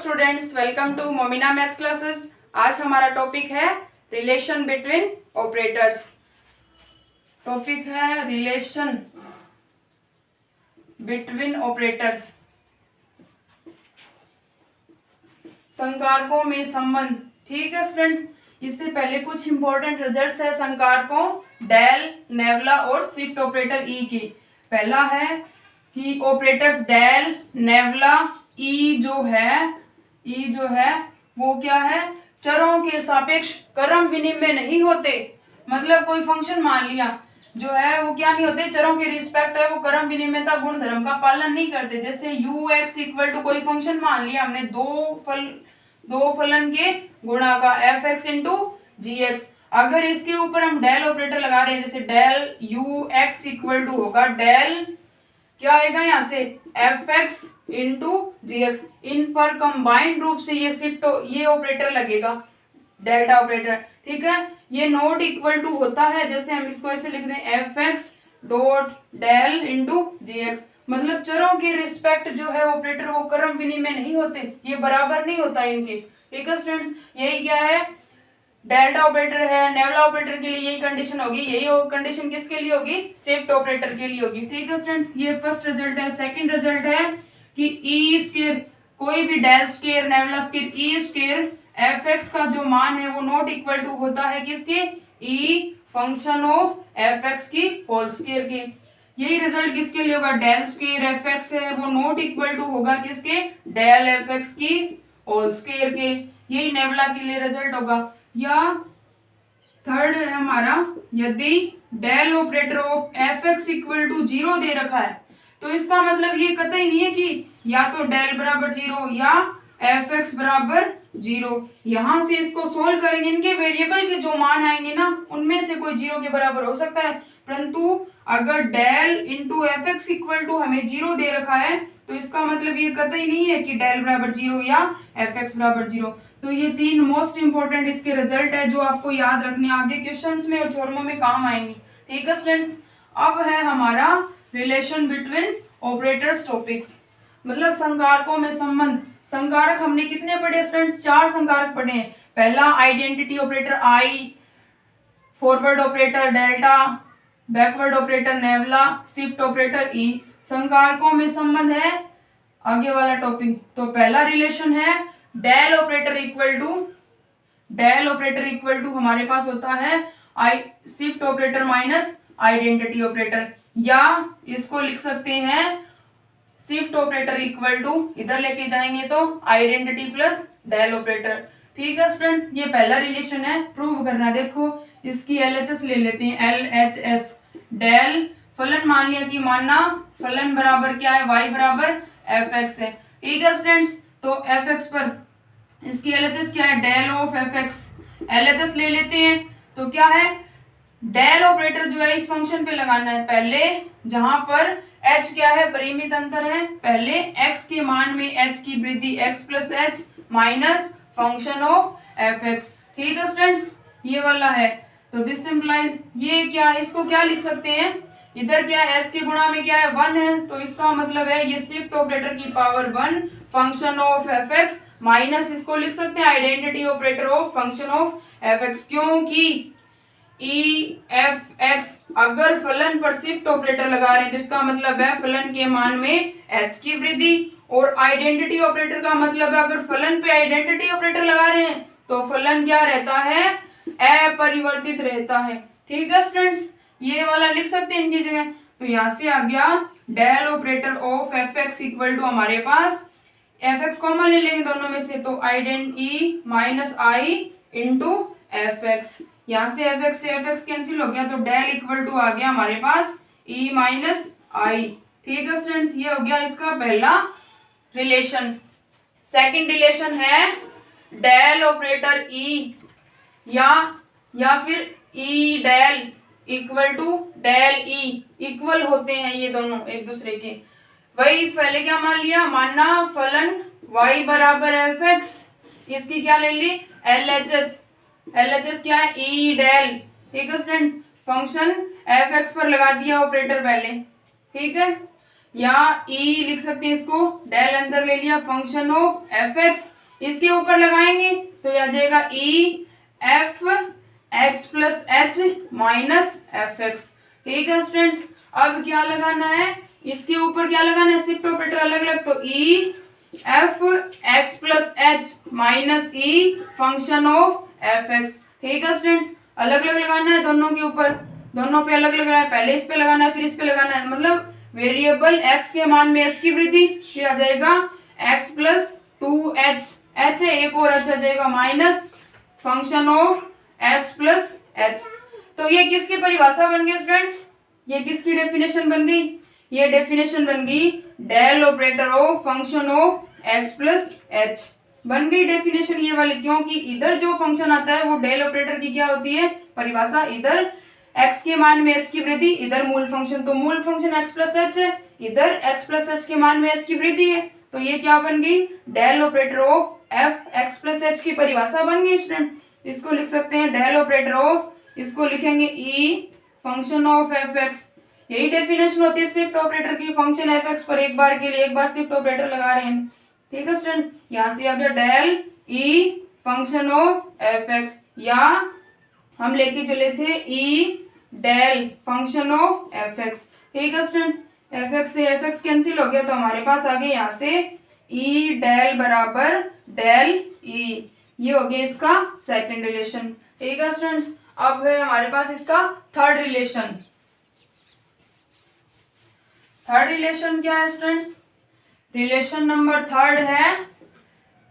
Students, welcome to Momina maths classes. आज हमारा topic है रिलेशन बिटवीन ऑपरेटर्स। टॉपिक है रिलेशन बिटवीन ऑपरेटर्स, संकारकों में संबंध। ठीक है स्टूडेंट्स, इससे पहले कुछ इंपॉर्टेंट रिजल्ट्स है संकारकों डेल, नेवला और शिफ्ट ऑपरेटर ई की। पहला है कि ऑपरेटर्स डेल, नेवला, ई जो है वो क्या है, चरों के सापेक्ष क्रम विनिमय नहीं होते। मतलब कोई फंक्शन मान लिया जो है वो क्या नहीं होते, चरों के रिस्पेक्ट है वो क्रम विनिमयता गुण धर्म का पालन नहीं करते। जैसे यू एक्स इक्वल टू कोई फंक्शन मान लिया हमने, दो फलन के गुणा का F x into g x. अगर इसके ऊपर हम डेल ऑपरेटर लगा रहे हैं, जैसे del u x equal to होगा डेल क्या आएगा यहाँ से f x into g x. इन पर कंबाइंड रूप से ये ऑपरेटर लगेगा, डेल्टा ऑपरेटर। ठीक है, ये नॉट इक्वल टू होता है, जैसे हम इसको ऐसे लिख दें f x dot del into g x. मतलब चरों के रिस्पेक्ट जो है ऑपरेटर वो क्रम विनिमय नहीं होते, ये बराबर नहीं होता इनके। ठीक है स्टूडेंट्स, यही क्या है, डेल्टा ऑपरेटर है, नेवला ऑपरेटर के लिए यही कंडीशन होगी। यही कंडीशन किसके लिए होगी, शिफ्ट ऑपरेटर के लिए होगी। ठीक है स्टूडेंट्स, ये फर्स्ट रिजल्ट है। सेकंड रिजल्ट है कि ई स्क्वायर, कोई भी del square, नेवला square, E square F x का जो मान है वो नॉट इक्वल टू होता है किसके, ई फंक्शन ऑफ एफ एक्स की होल स्क्वायर के। यही रिजल्ट किसके लिए होगा, डेल स्क्वायर एफ एक्स है वो नॉट इक्वल टू होगा किसके, डेल एफ एक्स की होल स्क्वायर के। यही नेवला के लिए रिजल्ट होगा। या थर्ड है हमारा, यदि del operator of f x equal to 0 दे रखा है तो इसका मतलब ये कतई नहीं है कि या तो डेल बराबर 0 या एफ एक्स बराबर 0। यहां से इसको सोल्व करेंगे, इनके वेरिएबल के जो मान आएंगे ना उनमें से कोई 0 के बराबर हो सकता है। परंतु अगर del into f x equal to हमें 0 दे रखा है तो इसका मतलब ये कतई नहीं है कि डेल बराबर 0 या एफ एक्स बराबर 0। तो ये तीन मोस्ट इंपॉर्टेंट इसके रिजल्ट है जो आपको याद रखने आगे क्वेश्चंस में और थ्योरमों में काम आएंगी। ठीक है स्टूडेंट्स, अब है हमारा रिलेशन बिटवीन ऑपरेटर्स टॉपिक्स, मतलब संकारकों में संबंध। संकारक हमने कितने पढ़े स्टूडेंट्स, 4 संकारक पढ़े हैं। पहला identity operator I, forward operator delta, backward operator nabla, shift operator E. संकारकों में संबंध है आगे वाला टॉपिक। तो पहला रिलेशन है डेल ऑपरेटर इक्वल टू हमारे पास होता है shift operator minus identity operator, या इसको लिख सकते हैं शिफ्ट ऑपरेटर इक्वल टू, इधर लेके जाएंगे तो आइडेंटिटी प्लस डेल ऑपरेटर। ठीक है स्टूडेंट्स, ये पहला रिलेशन है, प्रूव करना। देखो इसकी एलएचएस ले लेते हैं, एलएचएस डेल फलन मान लिया कि मानना फलन बराबर क्या है, y बराबर एफ एक्स है। ठीक है स्टूडेंट्स, तो एफ एक्स पर इसकी एलएचएस क्या है, del of f x. LHS ले लेते हैं तो क्या है, डेल ऑपरेटर जो है इस फंक्शन पे लगाना है पहले, जहां पर h क्या है, परिमित अंतर है। पहले x के मान में h की वृद्धि x plus H minus function of f x. ठीक है स्टूडेंट्स, ये वाला है। तो दिस सिंप्लाइज ये क्या है, इसको क्या लिख सकते हैं, इधर क्या है h के गुणा में क्या है 1 है, तो इसका मतलब है ये शिफ्ट ऑपरेटर की power 1 function of f x minus इसको लिख सकते हैं identity operator of function of f x, क्योंकि ई एफ एक्स अगर फलन पर शिफ्ट ऑपरेटर लगा रहे हैं तो इसका मतलब है फलन के मान में h की वृद्धि, और आइडेंटिटी ऑपरेटर का मतलब है अगर फलन पे आइडेंटिटी ऑपरेटर लगा रहे हैं तो फलन क्या रहता है, अपरिवर्तित रहता है। ठीक है स्टूडेंट्स, ये वाला लिख सकते हैं इनकी जगह। तो यहाँ से आ गया del operator of f x equal to हमारे पास एफ एक्स कॉमन ले लेंगे दोनों में से, तो आइडेंट ई माइनस आई इंटू एफ एक्स। यहाँ से एफ एक्स कैंसिल हो गया तो डेल इक्वल टू आ गया हमारे पास ई माइनस आई। ठीक है स्टूडेंट्स, ये हो गया इसका पहला रिलेशन। सेकंड रिलेशन है डेल ऑपरेटर ई या फिर E del equal to del E, equal होते हैं ये दोनों एक दूसरे के। वही पहले क्या मान लिया, मानना फलन y बराबर एफ एक्स, इसकी क्या ले ली एलएचएस क्या है ई डेल। ठीक है स्टूडेंट, फंक्शन एफ एक्स पर लगा दिया ऑपरेटर पहले। ठीक है, या ई लिख सकते हैं इसको, डेल अंदर ले लिया फंक्शन ऑफ एफ एक्स, इसके ऊपर लगाएंगे तो यह आ जाएगा ई f x plus H minus F x. ठीक है स्टूडेंट्स, अब क्या लगाना है, इसके ऊपर क्या लगाना है, शिफ्ट ऑपरेटर अलग अलग, तो ई f x plus H minus E function of f x. ठीक है स्टूडेंट्स, अलग अलग लगाना है दोनों के ऊपर, दोनों पे अलग अलग लगाना है, पहले इस पे लगाना है फिर इस पे लगाना है, मतलब वेरिएबल x के मान में h की वृद्धि, फिर आ जाएगा x प्लस 2h, h है एक और h आ जाएगा minus function of x plus h। तो ये किसकी परिभाषा बन गई स्टूडेंट्स, ये किसकी डेफिनेशन बन गई, ये डेफिनेशन बन गई del operator of function of x plus h बन गई डेफिनेशन ये वाली, क्योंकि इधर जो फंक्शन आता है वो डेल ऑपरेटर की क्या होती है परिभाषा, इधर x के मान में h की वृद्धि, इधर मूल फंक्शन, तो मूल फंक्शन x प्लस h है, इधर x प्लस h के मान में h की वृद्धि है, तो ये क्या बन गई del operator of f x plus h की परिभाषा बन गई स्टूडेंट। इसको लिख सकते हैं डेल ऑपरेटर ऑफ, इसको लिखेंगे e function of f x, यही डेफिनेशन होती है शिफ्ट ऑपरेटर की, फंक्शन एफ एक्स पर एक बार के लिए एक बार शिफ्ट ऑपरेटर लगा रहे हैं। ठीक है स्टूडेंट, यहाँ से आ गया del E function of f x, या हम लेके चले थे E del function of f x. ठीक है स्टूडेंट्स, एफ एक्स से एफ एक्स कैंसिल हो गया तो हमारे पास आ गया यहाँ से ई डेल बराबर डेल ई, ये हो गया इसका सेकंड रिलेशन। ठीक है स्टूडेंट्स, अब है हमारे पास इसका थर्ड रिलेशन। थर्ड रिलेशन क्या है स्टूडेंट्स, रिलेशन नंबर थर्ड है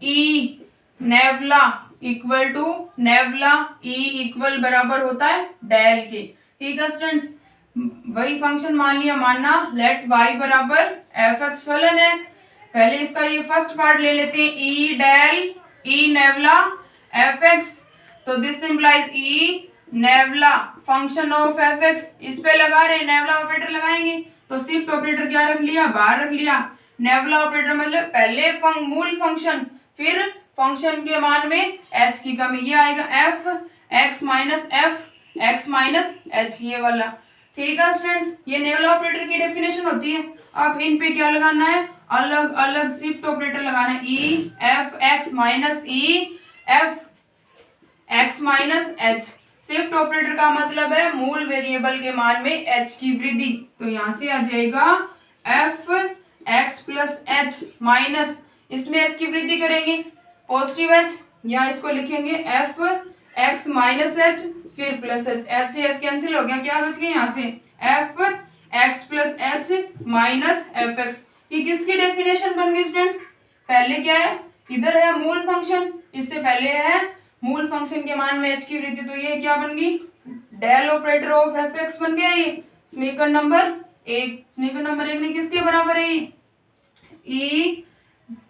E नेवला equal to nabla, E equal बराबर होता है डेल के। ठीक है स्टूडेंट्स, वही फंक्शन मान लिया, मानना लेट y बराबर एफ एक्स फलन है, पहले इसका ये फर्स्ट पार्ट ले लेते हैं E del E nabla f x, तो this implies E nabla function of f x, इस पे लगा रहे नेवला ऑपरेटर लगाएंगे, तो शिफ्ट ऑपरेटर क्या रख लिया बाहर रख लिया, नेवला ऑपरेटर मतलब पहले मूल फंक्शन फिर फंक्शन के मान में h की कमी, ये आएगा F x minus F x minus H, ये वाला। ठीक है स्टूडेंट्स, ये नेवला ऑपरेटर की डेफिनेशन होती है। अब इन पे क्या लगाना है, अलग अलग शिफ्ट ऑपरेटर लगाना है, ई एफ एक्स माइनस ई f x minus H, shift operator का मतलब है मूल वेरिएबल के मान में h की वृद्धि, तो यहाँ से आ जाएगा F x plus H minus, इसमें h की वृद्धि करेंगे पॉजिटिव h, यहाँ इसको लिखेंगे एफ एक्स माइनस एच फिर प्लस एच, एच से एच कैंसिल हो गया, क्या बच गया यहाँ से f x plus H minus F x. ये किसकी डेफिनेशन बन गई स्टूडेंट्स, पहले क्या है इधर है मूल फंक्शन, इससे पहले है मूल फंक्शन के मान में h की वृद्धि, तो ये क्या बन गई del operator of f x बन गया ये समीकरण नंबर एक। समीकरण नंबर एक में किसके बराबर है, E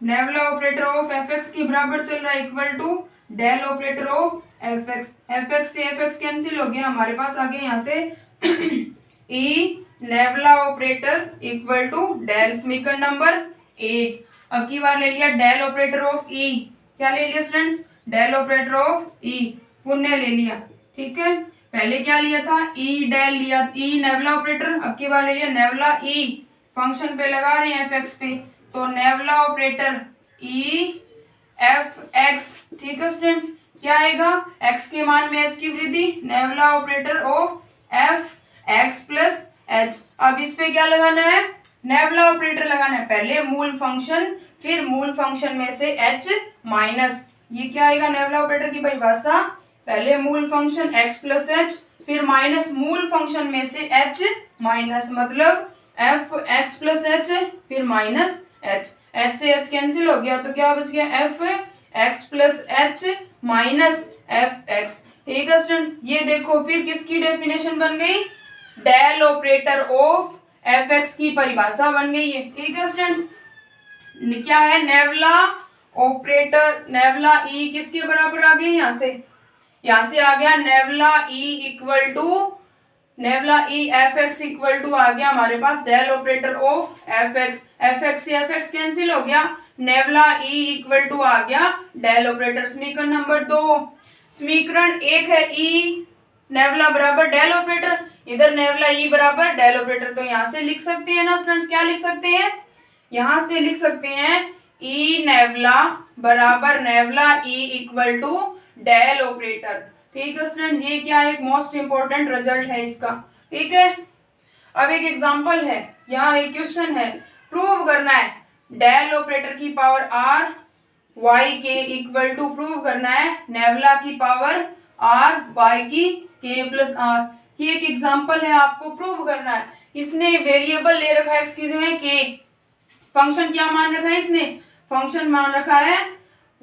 nabla operator of f x के बराबर चल रहा है equal to del operator of f x, f x से एफ एक्स कैंसिल हो गया, हमारे पास आ गया यहाँ से E nabla operator equal to del, समीकरण नंबर एक। अब की बार ले लिया डेल ऑपरेटर ऑफ ई, क्या ले लिया स्टूडेंट्स डेल ऑपरेटर ऑफ ई, पुण्य ले लिया। ठीक है, पहले क्या लिया था ई डेल लिया, ई नेवला ऑपरेटर, अब की बार ले लिया नेवला ई, फंक्शन पे लगा रहे हैं एफ एक्स पे, तो नेवला ऑपरेटर ई एफ एक्स। ठीक है स्टूडेंट्स, क्या आएगा x के मान में h की वृद्धि, nabla operator of f x plus h. अब इस पे क्या लगाना है नेवला ऑपरेटर लगाना है, पहले मूल फंक्शन फिर मूल फंक्शन में से h माइनस, ये क्या आएगा नेवला ऑपरेटर की परिभाषा, पहले मूल फंक्शन x प्लस एच फिर माइनस मूल फंक्शन में से h माइनस, मतलब एफ एक्स प्लस एच फिर माइनस h, h से h कैंसिल हो गया तो क्या बच गया F x plus H minus F x. ठीक है स्टूडेंट्स, ये देखो फिर किसकी डेफिनेशन बन गई del operator of f x की परिभाषा बन गई है। ठीक है स्टूडेंट्स, क्या है नेवला ऑपरेटर, नेवला ई किसके बराबर आ गई, यहाँ से आ गया nabla E equal to nabla E f x equal to आ गया हमारे पास del operator of f x, f x से एफ एक्स कैंसिल हो गया, नेवला ई इक्वल टू आ गया डेल ऑपरेटर। समीकरण नंबर दो, समीकरण एक है ई नेवला बराबर डेल ऑपरेटर, इधर नेवला ई बराबर डेल ऑपरेटर, तो यहाँ से लिख सकते हैं ना स्टूडेंट्स, क्या लिख सकते हैं, यहाँ से लिख सकते हैं ई नेवला बराबर nabla E equal to del operator. ठीक है स्टूडेंट, ये क्या एक मोस्ट इंपॉर्टेंट रिजल्ट है इसका। ठीक है, अब एक एग्जांपल है, यहाँ एक क्वेश्चन है, प्रूव करना है डेल ऑपरेटर की पावर आर वाई के इक्वल टू, प्रूव करना है नेवला की पावर आर वाई की के प्लस आर। ये एक एग्जांपल है, आपको प्रूव करना है। इसने वेरिएबल ले रखा है इसकी जगह के, फंक्शन क्या मान रखा है इसने, फंक्शन मान रखा है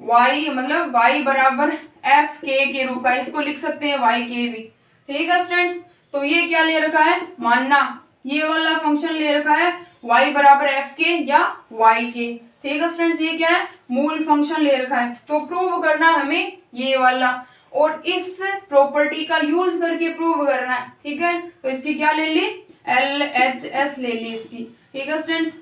y, मतलब y बराबर एफ के रूप का, इसको लिख सकते हैं y के भी। ठीक है स्टूडेंट्स, तो ये क्या ले रखा है, मानना ये वाला फंक्शन ले रखा है y बराबर एफ के या y के। ठीक है स्टूडेंट्स, ये क्या है, मूल फंक्शन ले रखा है, तो प्रूव करना हमें ये वाला, और इस प्रॉपर्टी का यूज करके प्रूव करना है। ठीक है, तो इसकी क्या ले ली, LHS ले ली इसकी। ठीक है स्टूडेंट्स,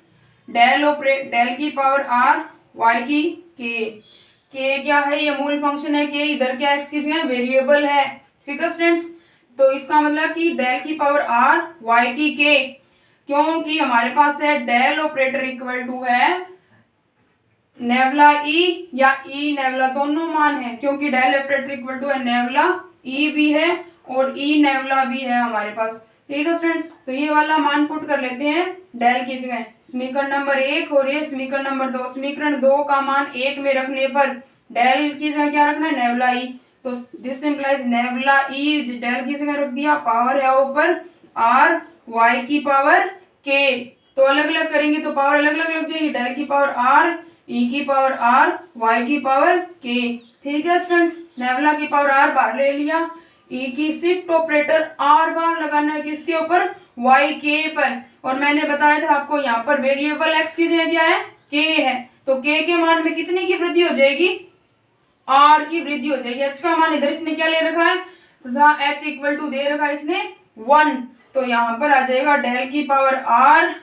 डेल की पावर आर वाई की के क्या है, ये मूल फंक्शन है के, इधर क्या एक्स की जगह वेरिएबल है। ठीक है स्टूडेंट्स, तो इसका मतलब कि डेल की पावर आर वाई की के, क्योंकि हमारे पास है डेल ऑपरेटर इक्वल टू है नेवला ई या ई नेवला, दोनों मान है, क्योंकि डेल ऑपरेटर इक्वल टू है नेवला ई भी है और ई नेवला भी है हमारे पास। ठीक है स्टूडेंट्स, तो ये वाला मान पुट कर लेते हैं डेल की जगह, समीकरण नंबर 1 और ये समीकरण नंबर 2। समीकरण 2 का मान 1 में रखने पर डेल की जगह क्या रखना है, नेवला ई, तो दिस इंप्लाइज नेवला ई डेल की जगह रख दिया, पावर है ऊपर आर वाई की पावर के, तो अलग अलग करेंगे तो पावर अलग अलग लग जाएगी, डेल की पावर आर ई की पावर आर वाई की पावर के। ठीक है स्टूडेंट्स, नेवला की पावर आर बाहर ले लिया, ई की शिफ्ट ऑपरेटर आर बार लगाना है किसके ऊपर, वाई के पर, और मैंने बताया था आपको यहाँ पर वेरिएबल एक्स की जगह क्या है, के है, तो के मान में कितने की वृद्धि हो जाएगी, आर की वृद्धि हो जाएगी। एच का मान इधर इसने क्या ले रखा है, तथा एच इक्वल टू दे रखा है इसने 1, तो यहाँ पर आ जाएगा डेल की पावर आर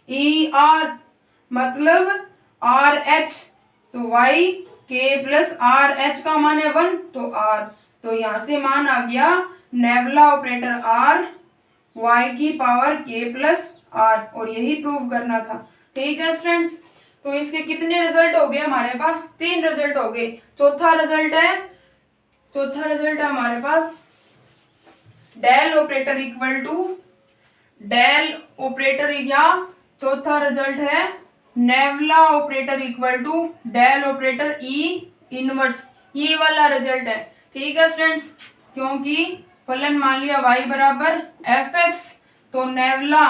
ई आर, मतलब आर एच, तो वाई के प्लस आर एच का मान है 1, तो आर, तो यहाँ से मान आ गया नेवला ऑपरेटर आर वाई की पावर के प्लस आर, और यही प्रूव करना था। ठीक है स्टूडेंट्स, तो इसके कितने रिजल्ट हो गए हमारे पास, 3 रिजल्ट हो गए। चौथा रिजल्ट है हमारे पास del operator equal to del operator, या चौथा रिजल्ट है nabla operator equal to del operator E inverse, ये वाला रिजल्ट है। ठीक है स्टूडेंट्स, क्योंकि फलन मान लिया y बराबर एफ एक्स, तो नेवला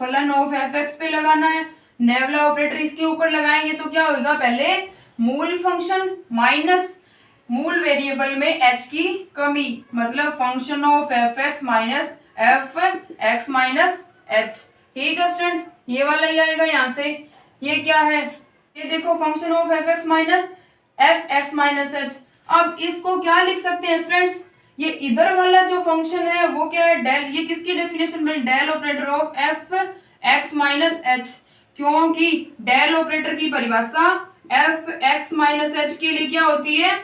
फलन ऑफ एफ एक्स पे लगाना है, नेवला ऑपरेटर इसके ऊपर लगाएंगे तो क्या होगा, पहले मूल फंक्शन माइनस मूल वेरिएबल में h की कमी, मतलब function of f x minus F x minus h. ठीक है स्टूडेंट्स, ये वाला ही आएगा यहाँ से, ये क्या है, ये देखो function of f x minus F x minus H. अब इसको क्या लिख सकते हैं स्टूडेंट्स, ये इधर वाला जो फंक्शन है वो क्या है, डेल, ये किसकी डेफिनेशन में, del operator of f x minus h, क्योंकि डेल ऑपरेटर की परिभाषा एफ एक्स माइनस एच के लिए क्या होती है,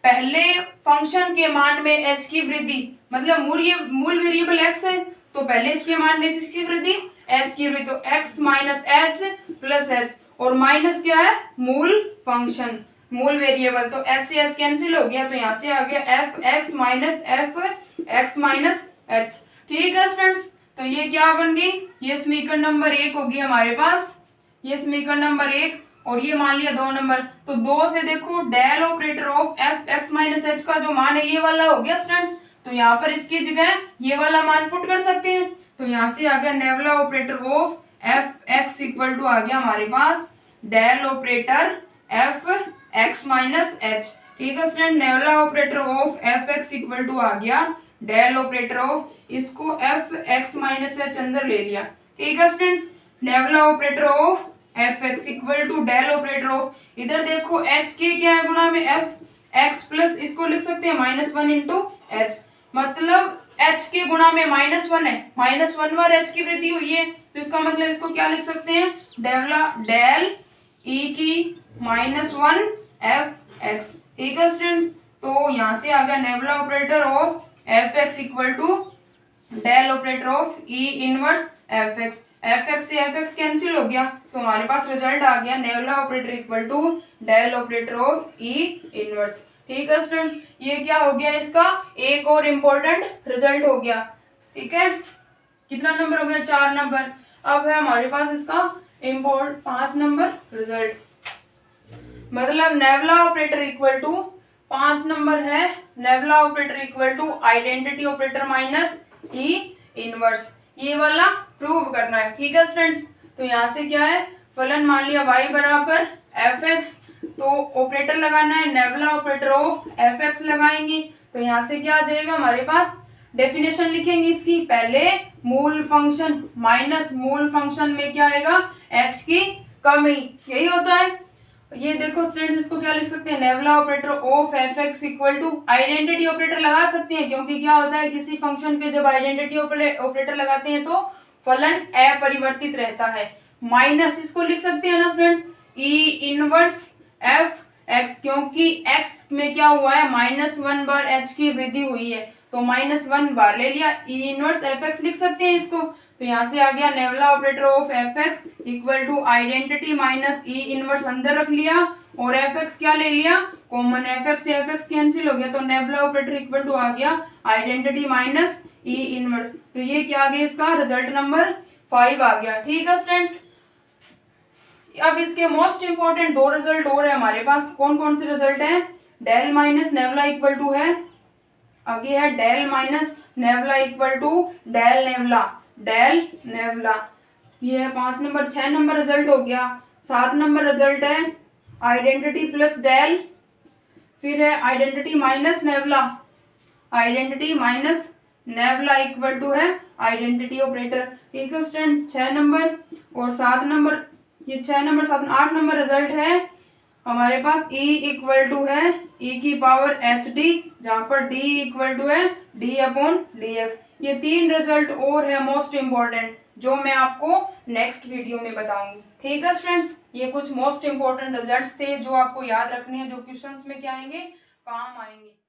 पहले फंक्शन के मान में एच की वृद्धि, मतलब मूल वेरिएबल एक्स है तो पहले इसके मान में किसकी वृद्धि, एच की वृद्धि, तो x minus H plus H, और माइनस क्या है, मूल फंक्शन मूल वेरिएबल, तो एच से एच कैंसिल हो गया, तो यहाँ से आ गया F x minus F x minus h. ठीक है स्टूडेंट्स, तो ये क्या बन गई, ये समीकरण नंबर 1 होगी हमारे पास, ये समीकरण नंबर 1, और ये मान लिया 2 नंबर, तो 2 से देखो del operator of f x minus h का जो मान है ये वाला हो गया स्टूडेंट्स, तो यहाँ पर इसकी जगह ये वाला मान पुट कर सकते हैं, तो यहाँ से आ गया nabla operator of f x equal to आ गया हमारे पास del operator f x minus h. ठीक है student, nabla operator of f x equal to आ गया डेल ऑपरेटर ऑफ, इसको एफ एक्स माइनस एच अंदर ले लिया। ठीक है students, nabla operator of f x equal to del operator of, इधर देखो एच के क्या है गुणा में एफ एक्स प्लस, इसको लिख सकते हैं -1 इंटू एच, मतलब एच के गुणा में -1 है, -1 बार एच की वृद्धि हुई है, तो इसका मतलब इसको क्या लिख सकते हैं, डेल ई की -1 एफ एक्स। ठीक है स्टूडेंट्स, तो यहाँ से आ गया nabla operator of f x equal to del operator of E inverse f x, f x से एफ एक्स कैंसिल हो गया तो हमारे पास रिजल्ट आ गया nabla operator equal to del operator of E inverse. ठीक है स्टूडेंट्स, ये क्या हो गया, इसका एक और इम्पोर्टेंट रिजल्ट हो गया। ठीक है, कितना नंबर हो गया, 4 नंबर। अब है हमारे पास इसका 5 नंबर रिजल्ट, मतलब nabla operator equal to 5 number है, nabla operator equal to identity operator minus E inverse, ये वाला प्रूव करना है। ठीक है स्टूडेंट्स, तो यहाँ से क्या है, फलन मान लिया y बराबर एफ एक्स, तो ऑपरेटर लगाना है nabla operator of f x लगाएंगे, तो यहाँ से क्या आ जाएगा हमारे पास, डेफिनेशन लिखेंगे इसकी, पहले मूल फंक्शन माइनस मूल फंक्शन में क्या आएगा, h की कमी, यही होता है। ये देखो फ्रेंड्स, इसको क्या लिख सकते हैं, nabla operator of f x equal to identity operator लगा सकते हैं, क्योंकि क्या होता है किसी फंक्शन पे जब आइडेंटिटी ऑपरेटर लगाते हैं तो फलन अपरिवर्तित रहता है, माइनस इसको लिख सकते हैं ना फ्रेंड्स, ई इनवर्स एफ एक्स, क्योंकि एक्स में क्या हुआ है, -1 बार एच की वृद्धि हुई है, तो -1 बार ले लिया, ई इनवर्स एफ एक्स लिख सकते हैं इसको, तो यहाँ से आ गया nabla operator of f x equal to identity minus E inverse अंदर रख लिया, और एफ एक्स क्या ले लिया कॉमन, एफ एक्स से एफ एक्स कैंसिल हो गया, तो नेवला ऑपरेटर इक्वल टू आ गया आइडेंटिटी माइनस ई इनवर्स, तो ये क्या आ गया, इसका रिजल्ट नंबर 5 आ गया। ठीक है स्टूडेंट्स, अब इसके मोस्ट इंपोर्टेंट 2 रिजल्ट और है हमारे पास, कौन कौन से रिजल्ट हैं, del minus nabla equal to है, आगे है del minus nabla equal to del nabla, del nabla, ये है 5 नंबर। 6 नंबर रिजल्ट हो गया। 7 नंबर रिजल्ट है आइडेंटिटी प्लस डेल, फिर है identity minus nabla, identity minus nabla equal to है आइडेंटिटी ऑपरेटर। ठीक है स्टूडेंट, 6 नंबर और 7 नंबर, ये 6 नंबर 7 8 नंबर रिजल्ट है हमारे पास, e इक्वल टू है e की पावर एच डी, जहां पर d इक्वल टू है d अपॉन डी एक्स। ये 3 रिजल्ट और है मोस्ट इंपॉर्टेंट, जो मैं आपको नेक्स्ट वीडियो में बताऊंगी। ठीक है स्टूडेंट्स, ये कुछ मोस्ट इंपॉर्टेंट रिजल्ट्स थे जो आपको याद रखने हैं, जो क्वेश्चंस में क्या आएंगे, काम आएंगे।